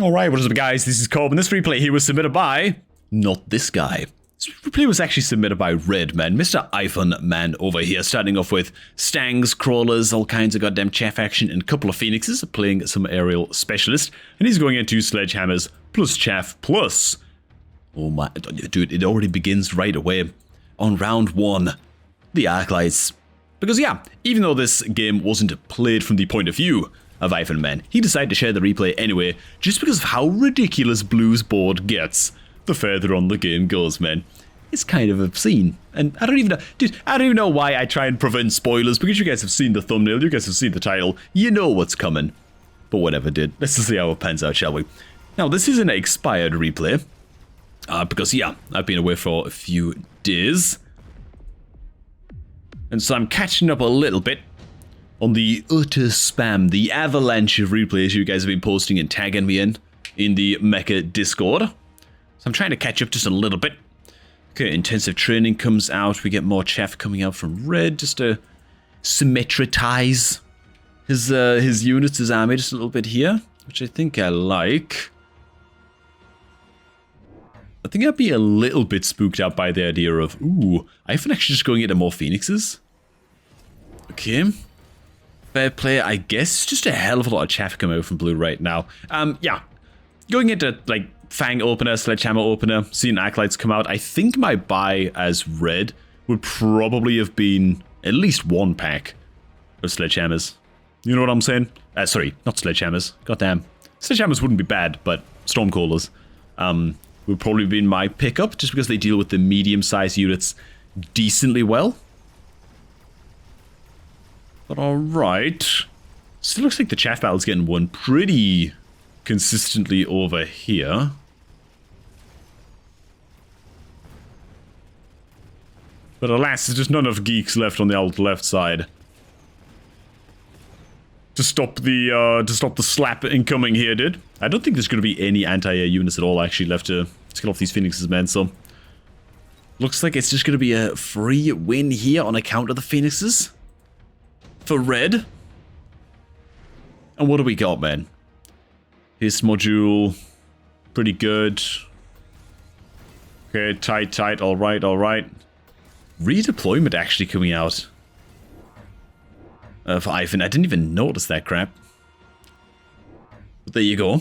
Alright, what is up guys, this is Cobb, and this replay here was submitted by... not this guy. This replay was actually submitted by Red Man, Mr. iPhone Man over here, starting off with Stangs, Crawlers, all kinds of goddamn chaff action, and a couple of Phoenixes, playing some Aerial Specialist, and he's going into Sledgehammers, plus Chaff, plus... oh my... dude, it already begins right away. On round 1, the Arclights. Because yeah, even though this game wasn't played from the point of view of iPhone Man, he decided to share the replay anyway, just because of how ridiculous Blue's board gets the further on the game goes, man. It's kind of obscene, and I don't even know, dude, I don't even know why I try and prevent spoilers, because you guys have seen the thumbnail, you guys have seen the title, you know what's coming. But whatever, dude, let's just see how it pans out, shall we? Now, this is an expired replay, because yeah, I've been away for a few days, and so I'm catching up a little bit on the utter spam, the avalanche of replays you guys have been posting and tagging me in the Mecha Discord. So I'm trying to catch up just a little bit. Okay, intensive training comes out. We get more chaff coming out from Red, just to symmetritize his units, his army just a little bit here, which I think I like. I think I'd be a little bit spooked out by the idea of, ooh, I've been actually just going into more Phoenixes. Okay. Fair play, I guess. Just a hell of a lot of chaff coming out from Blue right now. Yeah. Going into, like, Fang opener, Sledgehammer opener, seeing Arclights come out, I think my buy as Red would probably have been at least 1 pack of Sledgehammers. You know what I'm saying? Sorry, not Sledgehammers. Goddamn. Sledgehammers wouldn't be bad, but Stormcallers would probably have been my pickup, just because they deal with the medium-sized units decently well. But alright. Still looks like the chaff battle's getting won pretty consistently over here. But alas, there's just not enough geeks left on the old left side to stop the slap incoming here, dude. I don't think there's going to be any anti-air units at all actually left to kill off these Phoenixes, man, so... looks like it's just going to be a free win here on account of the Phoenixes. For Red. And what do we got, man? His module, pretty good. Okay, tight, alright. Redeployment actually coming out. For Ivan, I didn't even notice that crap. But there you go.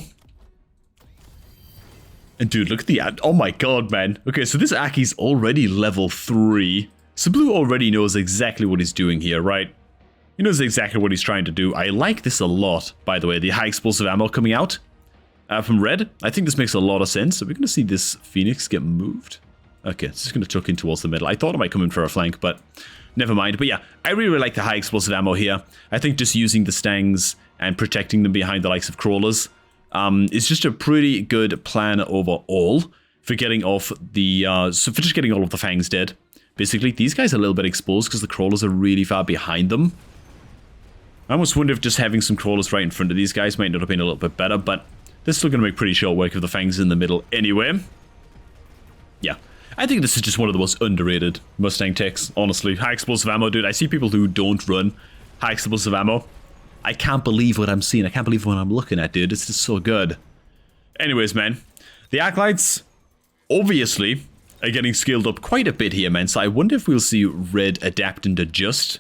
And dude, look at the... oh my god, man. Okay, so this Aki's already level 3. So Blue already knows exactly what he's doing here, right? He knows exactly what he's trying to do. I like this a lot, by the way, the high explosive ammo coming out from Red. I think this makes a lot of sense. So we're going to see this Phoenix get moved. Okay, it's just going to tuck in towards the middle. I thought it might come in for a flank, but never mind. But yeah, I really like the high explosive ammo here. I think just using the Stangs and protecting them behind the likes of Crawlers is just a pretty good plan overall for getting off the... so for just getting all of the Fangs dead. Basically, these guys are a little bit exposed because the Crawlers are really far behind them. I almost wonder if just having some Crawlers right in front of these guys might not have been a little bit better, but they're still going to make pretty short work of the Fangs in the middle anyway. Yeah, I think this is just one of the most underrated Mustang techs, honestly. High explosive ammo, dude. I see people who don't run high explosive ammo. I can't believe what I'm seeing. I can't believe what I'm looking at, dude. It's just so good. Anyways, man, the Arclights obviously are getting scaled up quite a bit here, man, so I wonder if we'll see Red adapt and adjust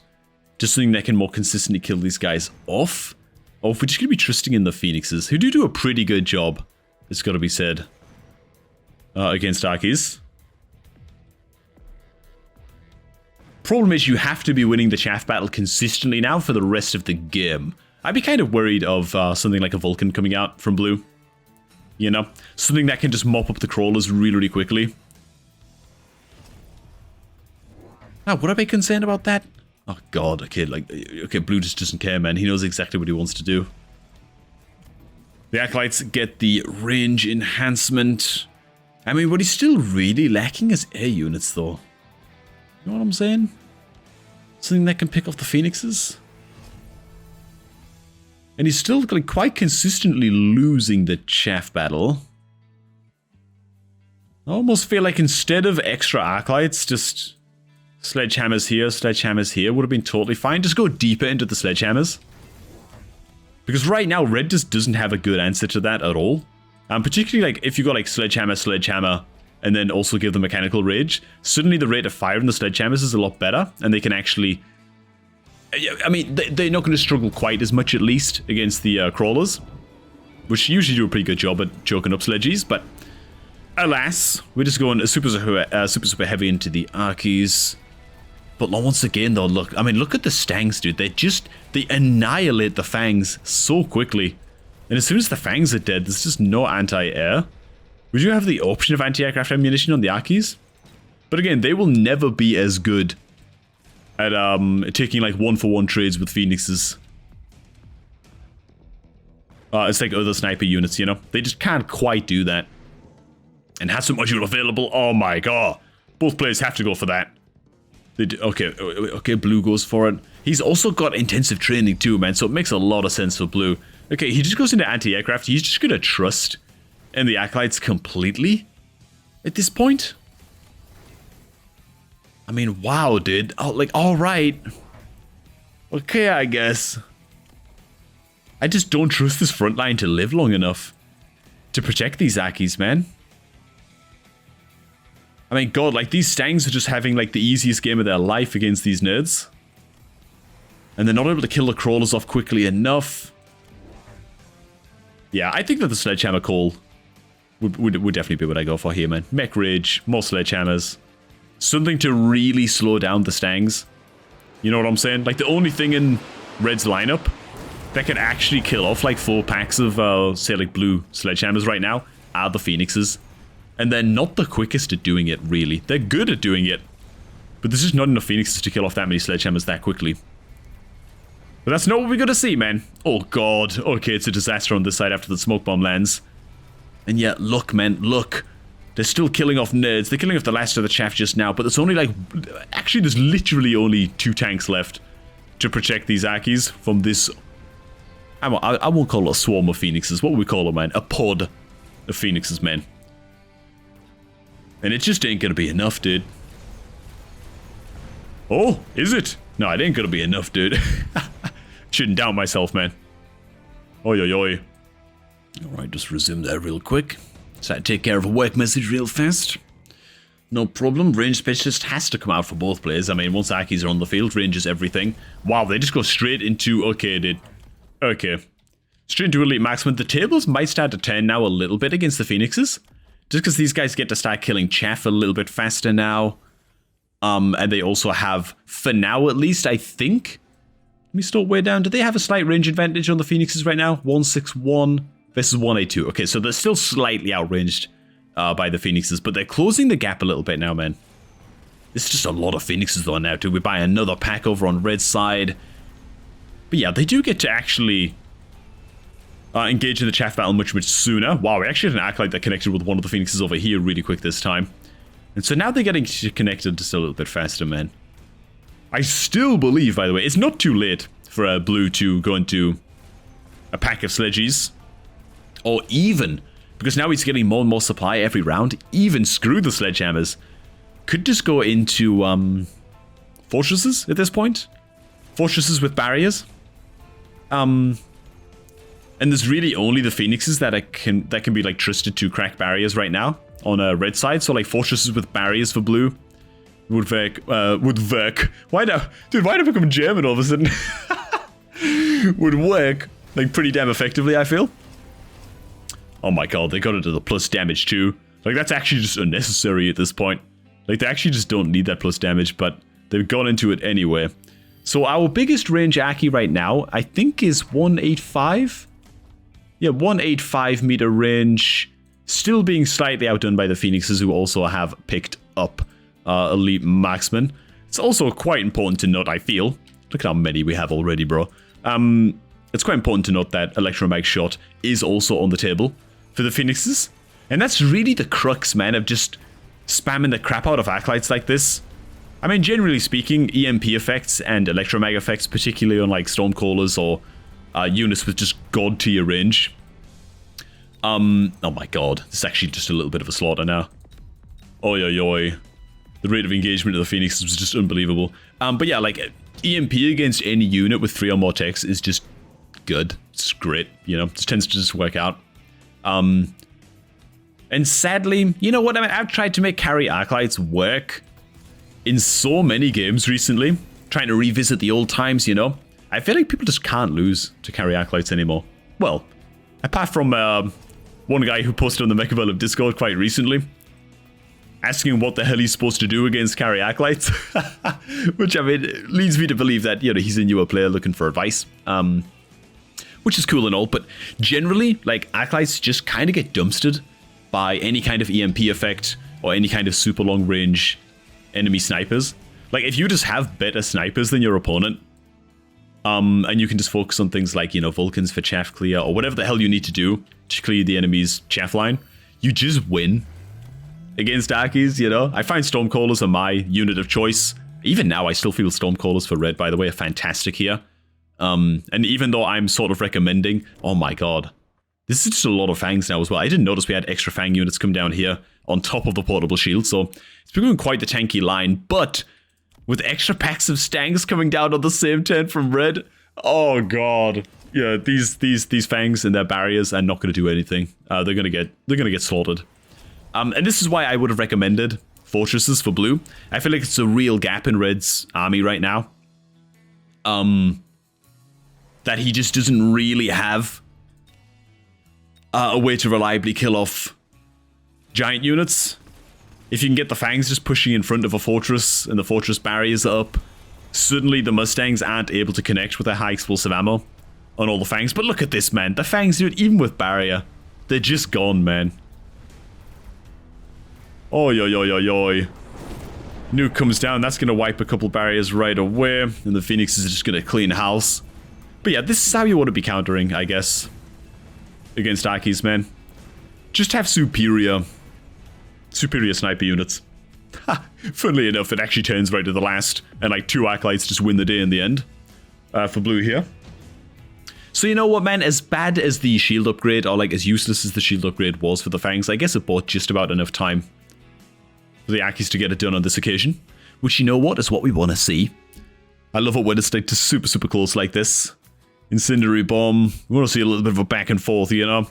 just something that can more consistently kill these guys off. Or if we're just going to be trusting in the Phoenixes, who do a pretty good job, it's got to be said, against Arkies. Problem is, you have to be winning the chaff battle consistently now for the rest of the game. I'd be kind of worried of something like a Vulcan coming out from Blue. You know? Something that can just mop up the Crawlers really, really quickly. Now, would I be concerned about that? Oh god, okay, okay, Blue just doesn't care, man. He knows exactly what he wants to do. The Acolytes get the range enhancement. I mean, what he's still really lacking is air units, though. You know what I'm saying? Something that can pick off the Phoenixes. And he's still quite consistently losing the chaff battle. I almost feel like instead of extra Arclights, just... sledgehammers here would have been totally fine. Just go deeper into the sledgehammers. Because right now, Red just doesn't have a good answer to that at all. Particularly like if you got like sledgehammer, and then also give them mechanical rage, suddenly the rate of fire in the sledgehammers is a lot better, and they can actually... I mean, they're not going to struggle quite as much, at least, against the crawlers, which usually do a pretty good job at choking up sledgies, but alas, we're just going super heavy into the Arkies. But once again, though, look, I mean, look at the Stangs, dude. They annihilate the Fangs so quickly. And as soon as the Fangs are dead, there's just no anti-air. We do have the option of anti-aircraft ammunition on the Arkies. But again, they will never be as good at taking like 1-for-1 trades with Phoenixes. It's like other sniper units, you know? They just can't quite do that. And has some module available. Oh my god. Both players have to go for that. Okay, Blue goes for it. He's also got intensive training too, man, so it makes a lot of sense for Blue. Okay, he just goes into anti-aircraft. He's just gonna trust in the Arclights completely at this point. I mean, wow, dude. Oh, like, alright. Okay, I guess. I just don't trust this front line to live long enough to protect these Akis, man. I mean, god, like, these Stangs are just having, like, the easiest game of their life against these nerds. And they're not able to kill the crawlers off quickly enough. Yeah, I think that the Sledgehammer call would definitely be what I go for here, man. Mech Rage, more Sledgehammers. Something to really slow down the Stangs. You know what I'm saying? Like, the only thing in Red's lineup that can actually kill off, like, 4 packs of, say, like, Blue Sledgehammers right now are the Phoenixes. And they're not the quickest at doing it, really. They're good at doing it. But there's just not enough Phoenixes to kill off that many Sledgehammers that quickly. But that's not what we're gonna see, man. Oh, god. Okay, it's a disaster on this side after the smoke bomb lands. And yet, look, man, look. They're still killing off nerds. They're killing off the last of the chaff just now, but there's only, like... Actually, there's literally only 2 tanks left to protect these Akis from this... I won't call it a swarm of Phoenixes. What would we call it, man? A pod of Phoenixes, man. And it just ain't gonna be enough, dude. Oh, is it? No, it ain't gonna be enough, dude. Shouldn't doubt myself, man. Oi, oi, oi. Alright, just resume that real quick. So I take care of a work message real fast. No problem. Range specialist has to come out for both players. I mean, once Akis are on the field, range is everything. Wow, they just go straight into... Okay, dude. Okay. Straight into elite marksman. The tables might start to turn now a little bit against the Phoenixes. Just because these guys get to start killing chaff a little bit faster now. And they also have, for now at least, I think... Let me start way down. Do they have a slight range advantage on the Phoenixes right now? 161 versus 182. Okay, so they're still slightly outranged by the Phoenixes, but they're closing the gap a little bit now, man. It's just a lot of Phoenixes though now, too. We buy another pack over on Red's side. But yeah, they do get to actually engage in the chaff battle much, much sooner. Wow, we actually had an Arclight that connected with one of the Phoenixes over here really quick this time. And so now they're getting connected just a little bit faster, man. I still believe, by the way, it's not too late for a Blue to go into a pack of sledgies. Or even, because now he's getting more and more supply every round, even screw the Sledgehammers. Could just go into fortresses at this point. Fortresses with barriers. And there's really only the Phoenixes that can be like trusted to crack barriers right now on a Red side. So like fortresses with barriers for Blue would work. Why now? Dude, why did I become German all of a sudden? Would work like pretty damn effectively, I feel. Oh my god, they got into the plus damage too. Like that's actually just unnecessary at this point. Like they actually just don't need that plus damage, but they've gone into it anyway. So our biggest range Aki right now, I think is 185. Yeah, 185 meter range. Still being slightly outdone by the Phoenixes, who also have picked up elite marksman. It's also quite important to note, I feel. Look at how many we have already, bro. It's quite important to note that electromag shot is also on the table for the Phoenixes. And that's really the crux, man, of just spamming the crap out of Arclights like this. I mean, generally speaking, EMP effects and electromag effects, particularly on like Stormcallers or units with just god tier range. Oh my god, this is actually just a little bit of a slaughter now. Oi, oi, oi. The rate of engagement of the Phoenixes was just unbelievable. But yeah, like, EMP against any unit with 3 or more techs is just good. It's great, you know, it tends to just work out. And sadly, you know what, I mean, I've tried to make carry arclights work in so many games recently, trying to revisit the old times, you know. I feel like people just can't lose to carry arclights anymore. Well, apart from one guy who posted on the Mechabellum Discord quite recently, asking what the hell he's supposed to do against carry arclights, which, I mean, leads me to believe that, you know, he's a newer player looking for advice, which is cool and all, but generally, like, arclights just kind of get dumpstered by any kind of EMP effect or any kind of super long range enemy snipers. Like, if you just have better snipers than your opponent, and you can just focus on things like, you know, Vulcans for chaff clear or whatever the hell you need to do to clear the enemy's chaff line, you just win against Arkies, you know. I find Stormcallers are my unit of choice. Even now, I still feel Stormcallers for red, by the way, are fantastic here. And even though I'm sort of recommending, oh my god, this is just a lot of fangs now as well. I didn't notice we had extra fang units come down here on top of the portable shield, so it's becoming quite the tanky line, but with extra packs of stangs coming down on the same turn from red, oh god. Yeah, these fangs and their barriers are not going to do anything. They're gonna get slaughtered. And this is why I would have recommended fortresses for blue. I feel like it's a real gap in red's army right now. That he just doesn't really have a way to reliably kill off giant units. If you can get the fangs just pushing in front of a fortress and the fortress barriers up, suddenly the Mustangs aren't able to connect with their high explosive ammo on all the fangs. But look at this, man. The fangs, dude, even with barrier, they're just gone, man. Oh, yo, yo, yo, yo. Nuke comes down. That's going to wipe a couple barriers right away. And the Phoenix is just going to clean house. But yeah, this is how you want to be countering, I guess, against Arkies, man. Just have superior sniper units. Ha! Funnily enough, it actually turns right to the last, and like 2 Arclights just win the day in the end for blue here. So you know what, man? As bad as the shield upgrade, or like as useless as the shield upgrade was for the Fangs, I guess it bought just about enough time for the Akis to get it done on this occasion. Which, you know what, is what we want to see. I love it when it's stick to super close like this. Incendiary Bomb. We want to see a little bit of a back and forth, you know?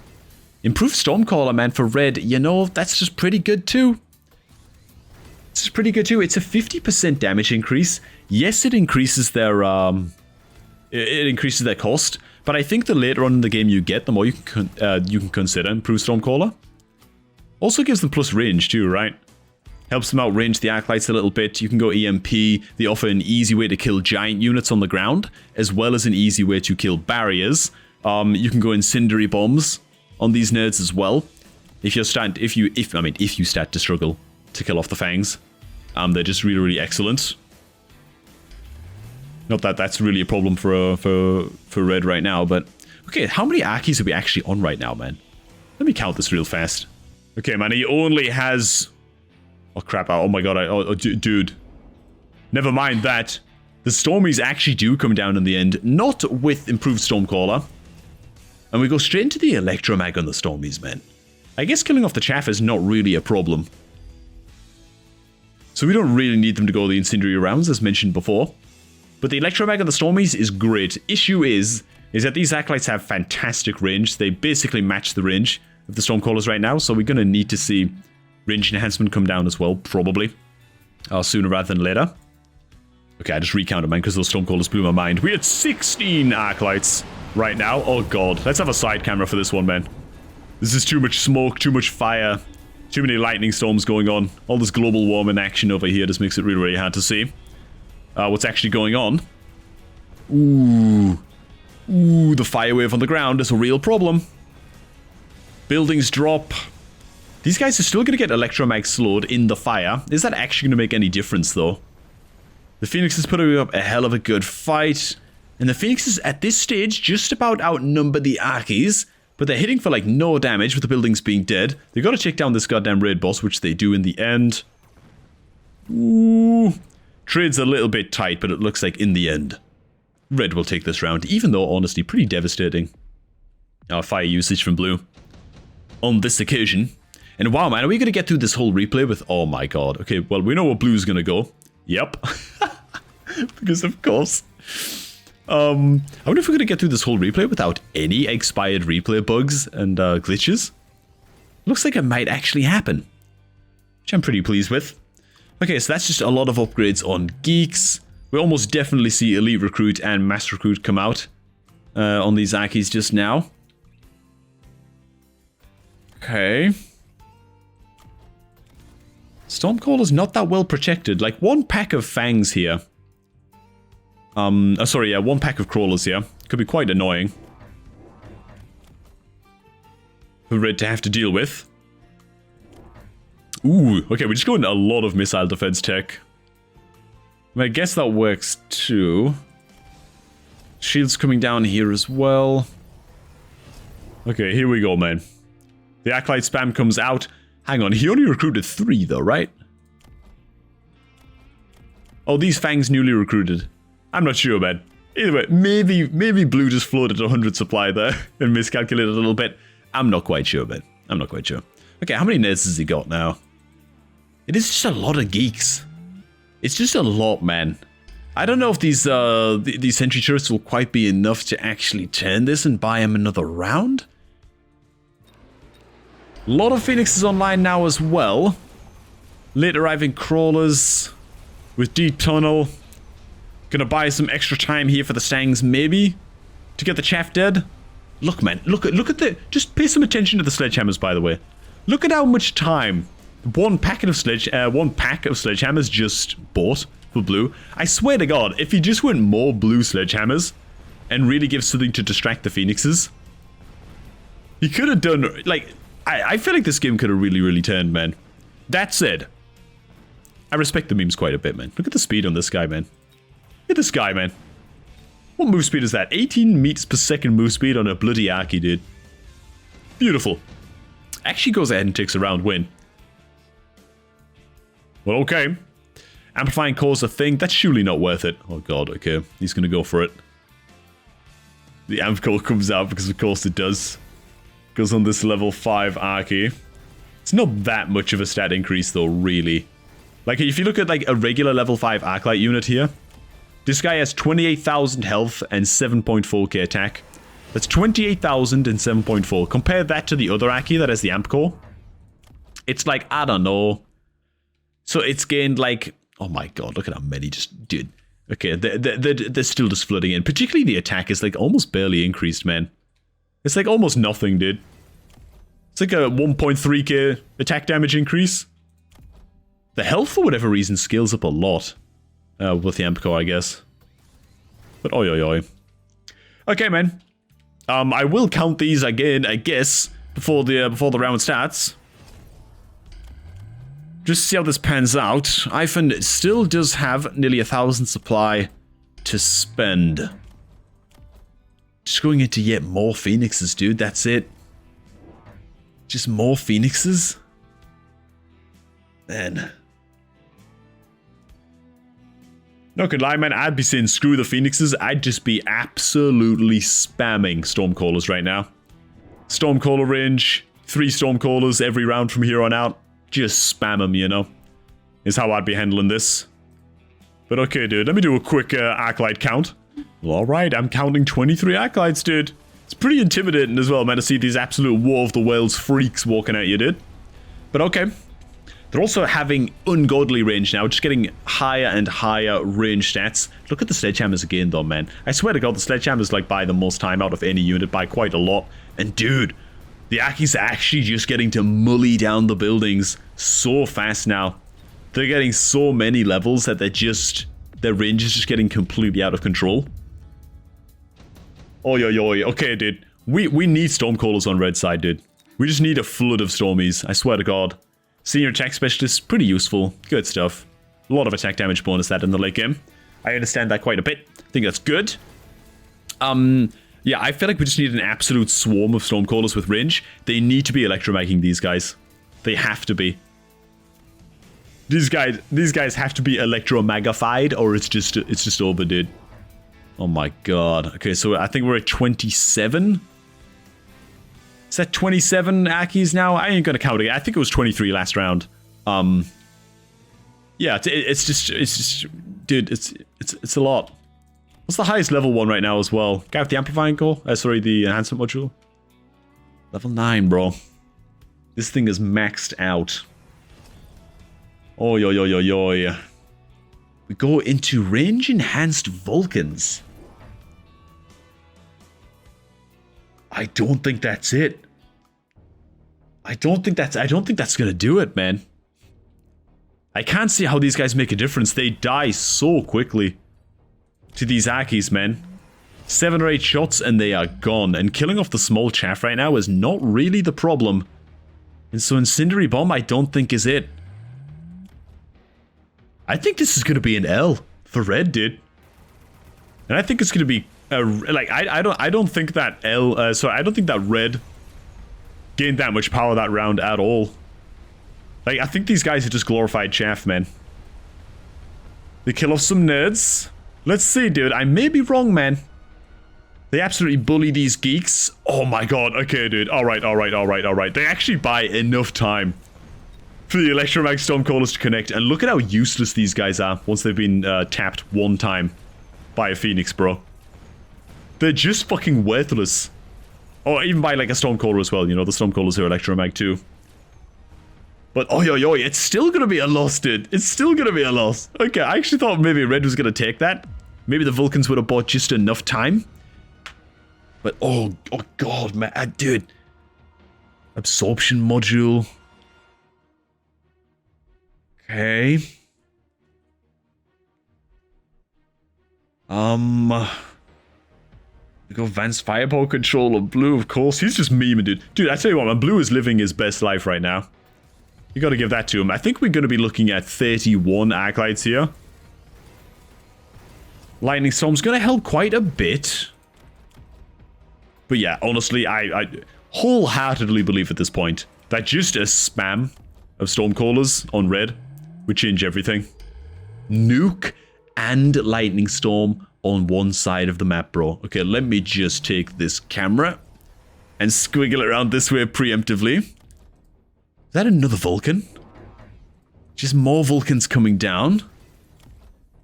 Improved Stormcaller, man, for red, you know, that's just pretty good too. It's just pretty good too. It's a 50% damage increase. Yes, it increases their cost, but I think the later on in the game you get, the more you can consider improved Stormcaller. Also gives them plus range too, right? Helps them outrange the Arclights a little bit. You can go EMP. They offer an easy way to kill giant units on the ground, as well as an easy way to kill barriers. You can go Incendiary Bombs on these nerds as well. If you start to struggle to kill off the Fangs, they're just really excellent. Not that that's really a problem for red right now, but okay, how many Arkies are we actually on right now, man? Let me count this real fast. Okay, man, he only has... Oh crap! Oh my god! Dude, never mind that. The Stormies actually do come down in the end, not with improved Stormcaller. And we go straight into the Electromag on the Stormies, man. I guess killing off the chaff is not really a problem. So we don't really need them to go the incendiary rounds, as mentioned before. But the Electromag on the Stormies is great. Issue is that these Acolytes have fantastic range. They basically match the range of the Stormcallers right now, so we're going to need to see range enhancement come down as well, probably. Sooner rather than later. Okay, I just recounted, man, because those Stormcallers blew my mind. We had 16 Arclights right now. Oh god, let's have a side camera for this one, man. This is too much smoke, too much fire, too many lightning storms going on. All this global warming action over here just makes it really hard to see what's actually going on. Ooh, the fire wave on the ground is a real problem. Buildings drop. These guys are still going to get Electromag slowed in the fire. Is that actually going to make any difference, though? The Phoenix is putting up a hell of a good fight. And the Phoenixes, at this stage, just about outnumber the Arkies. But they're hitting for, like, no damage with the buildings being dead. They've got to take down this goddamn raid boss, which they do in the end. Ooh. Trade's a little bit tight, but it looks like in the end, red will take this round. Even though, honestly, pretty devastating. Fire usage from blue on this occasion. And wow, man, are we going to get through this whole replay with... Oh my god. Okay, well, we know where blue's going to go. Yep. Because of course. I wonder if we're going to get through this whole replay without any expired replay bugs and glitches. Looks like it might actually happen, which I'm pretty pleased with. Okay, so that's just a lot of upgrades on geeks. We almost definitely see Elite Recruit and Master Recruit come out on these Akis just now. Okay. Stormcaller's not that well protected. Like, one pack of fangs here. Sorry, yeah, one pack of crawlers here. Could be quite annoying for Red to have to deal with. Ooh, okay, we're just going a lot of missile defense tech. I guess that works too. Shields coming down here as well. Okay, here we go, man. The Arclight spam comes out. Hang on, he only recruited 3 though, right? Oh, these fangs newly recruited. I'm not sure, man. Either way, maybe blue just floated 100 supply there and miscalculated a little bit. I'm not quite sure, man. I'm not quite sure. Okay, how many neds has he got now? It is just a lot of geeks. It's just a lot, man. I don't know if these sentry turrets will quite be enough to actually turn this and buy him another round. A lot of Phoenixes online now as well. Late arriving crawlers with deep tunnel. Gonna buy some extra time here for the Stangs, maybe, to get the chaff dead. Look, man, look at the. Just pay some attention to the sledgehammers, by the way. Look at how much time one pack of sledgehammers just bought for blue. I swear to God, if he just went more blue sledgehammers and really give something to distract the Phoenixes, he could have done like. I feel like this game could have really turned, man. That said, I respect the memes quite a bit, man. Look at the speed on this guy, man. Look at this guy, man. What move speed is that? 18 meters per second move speed on a bloody Arky, dude. Beautiful. Actually goes ahead and takes a round win. Well, okay. Amplifying core's a thing. That's surely not worth it. Oh, God, okay. He's going to go for it. The amp core comes out because, of course, it does. Goes on this level 5 Arky. It's not that much of a stat increase, though, really. Like, if you look at, like, a regular level 5 Arclight unit here, this guy has 28,000 health and 7.4k attack. That's 28,000 and 7.4. Compare that to the other Arky that has the amp core. It's like, I don't know. So it's gained, like... Oh my God, look at how many just did. Okay, they're still just flooding in. Particularly the attack is, like, almost barely increased, man. It's like almost nothing, dude. It's like a 1.3k attack damage increase. The health, for whatever reason, scales up a lot with the amp core, I guess. But oi oi oi. Okay, man. I will count these again, I guess, before the round starts. Just to see how this pans out. Iphone still does have nearly 1,000 supply to spend. Just going into yet more Phoenixes, dude. That's it. Just more Phoenixes? Man. Not gonna lie, man. I'd be saying screw the Phoenixes. I'd just be absolutely spamming Stormcallers right now. Stormcaller range. 3 Stormcallers every round from here on out. Just spam them, you know. Is how I'd be handling this. But okay, dude. Let me do a quick Arclight count. Alright, I'm counting 23 Arclights, dude. It's pretty intimidating as well, man, to see these absolute War of the Worlds freaks walking at you, dude. But okay. They're also having ungodly range now, just getting higher and higher range stats. Look at the sledgehammers again, though, man. I swear to God, the sledgehammers, like, buy the most time out of any unit by quite a lot. And, dude, the Akis are actually just getting to mully down the buildings so fast now. They're getting so many levels that their range is just getting completely out of control. Oi, oi, oi. Okay, dude. We need Stormcallers on red side, dude. We just need a flood of Stormies. I swear to God. Senior attack specialist, pretty useful. Good stuff. A lot of attack damage bonus that in the late game. I understand that quite a bit. I think that's good. Yeah, I feel like we just need an absolute swarm of Stormcallers with range. They need to be electromagging these guys. They have to be. These guys have to be electromagnified, or it's just over, dude. Oh my God. Okay, so I think we're at 27. Is that 27 Akis now? I ain't gonna count it. I think it was 23 last round. Yeah, it's just, dude, it's a lot. What's the highest level one right now as well? Guy with the amplifying core? Sorry, the enhancement module. Level 9, bro. This thing is maxed out. Oi, oi, oi, oi, oi. We go into range-enhanced Vulcans. I don't think that's it. I don't think that's gonna do it, man. I can't see how these guys make a difference. They die so quickly to these Akis, man. 7 or 8 shots and they are gone. And killing off the small chaff right now is not really the problem. And so Incendiary Bomb I don't think is it. I think this is gonna be an L for red, dude. And I think it's gonna be like I don't think that I don't think that red gained that much power that round at all. Like, I think these guys are just glorified chaff, man. They kill off some nerds. Let's see, dude. I may be wrong, man. They absolutely bully these geeks. Oh my god. Okay, dude. Alright, alright, alright, alright. They actually buy enough time for the Electromag Stormcallers to connect. And look at how useless these guys are once they've been tapped one time by a Phoenix, bro. They're just fucking worthless. Or even by, like, a Stormcaller as well. You know, the Stormcallers are Electromag too. But oi, oi, oi, it's still gonna be a loss, dude. It's still gonna be a loss. Okay, I actually thought maybe red was gonna take that. Maybe the Vulcans would have bought just enough time. But oh god, man, dude. Absorption module. Okay. We go advanced firepower control of blue, of course. He's just memeing, dude. Dude, I tell you what, man, blue is living his best life right now. You gotta give that to him. I think we're gonna be looking at 31 Arclights here. Lightning Storm's gonna help quite a bit. But yeah, honestly, I wholeheartedly believe at this point that just a spam of Stormcallers on red would change everything. Nuke and Lightning Storm on one side of the map, bro. Okay, let me just take this camera and squiggle it around this way preemptively. Is that another Vulcan? Just more Vulcans coming down.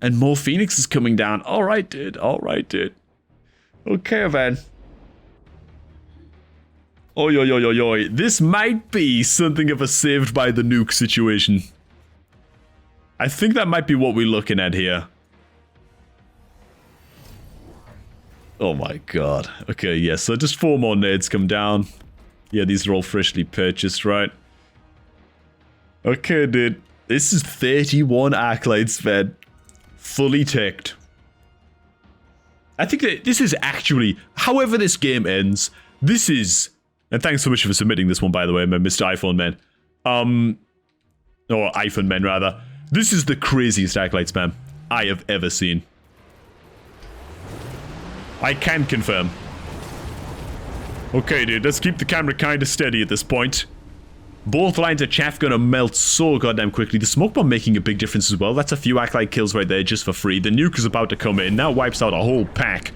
And more Phoenixes coming down. Alright, dude. Alright, dude. Okay, man. Oi, oi, oi, oi, oi. This might be something of a saved by the nuke situation. I think that might be what we're looking at here. Oh my god. Okay, yeah, so just 4 more nades come down. Yeah, these are all freshly purchased, right? Okay, dude. This is 31 Arclights, man. Fully teched. I think that this is actually, however this game ends, this is... And thanks so much for submitting this one, by the way, man, Mr. iPhone Man. Or iPhone Man, rather. This is the craziest Arclights, man, I have ever seen. I can confirm. Okay, dude, let's keep the camera kinda steady at this point. Both lines of chaff gonna melt so goddamn quickly. The smoke bomb making a big difference as well. That's a few Arclight kills right there just for free. The nuke is about to come in. Now wipes out a whole pack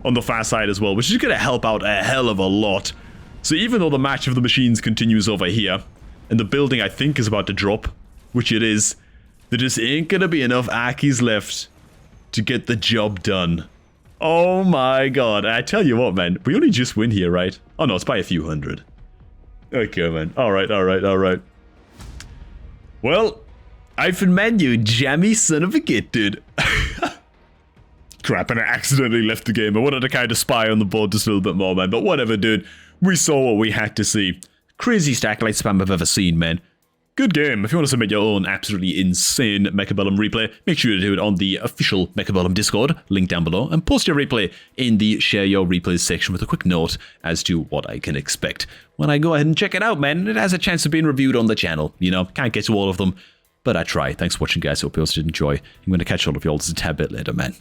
on the far side as well, which is gonna help out a hell of a lot. So even though the match of the machines continues over here, and the building I think is about to drop, which it is, there just ain't gonna be enough Akis left to get the job done. Oh my god. I tell you what, man, we only just win here, right? Oh no, it's by a few hundred. Okay, man. Alright, alright, alright. Well, iPhone Man, you jammy son of a git, dude. Crap, and I accidentally left the game. I wanted to kind of spy on the board just a little bit more, man. But whatever, dude. We saw what we had to see. Craziest Arclight spam I've ever seen, man. Good game. If you want to submit your own absolutely insane Mechabellum replay, make sure to do it on the official Mechabellum Discord, link down below, and post your replay in the share your replays section with a quick note as to what I can expect when I go ahead and check it out, man. It has a chance of being reviewed on the channel. You know, can't get to all of them, but I try. Thanks for watching, guys. Hope you also did enjoy. I'm going to catch all of you all just a tad bit later, man.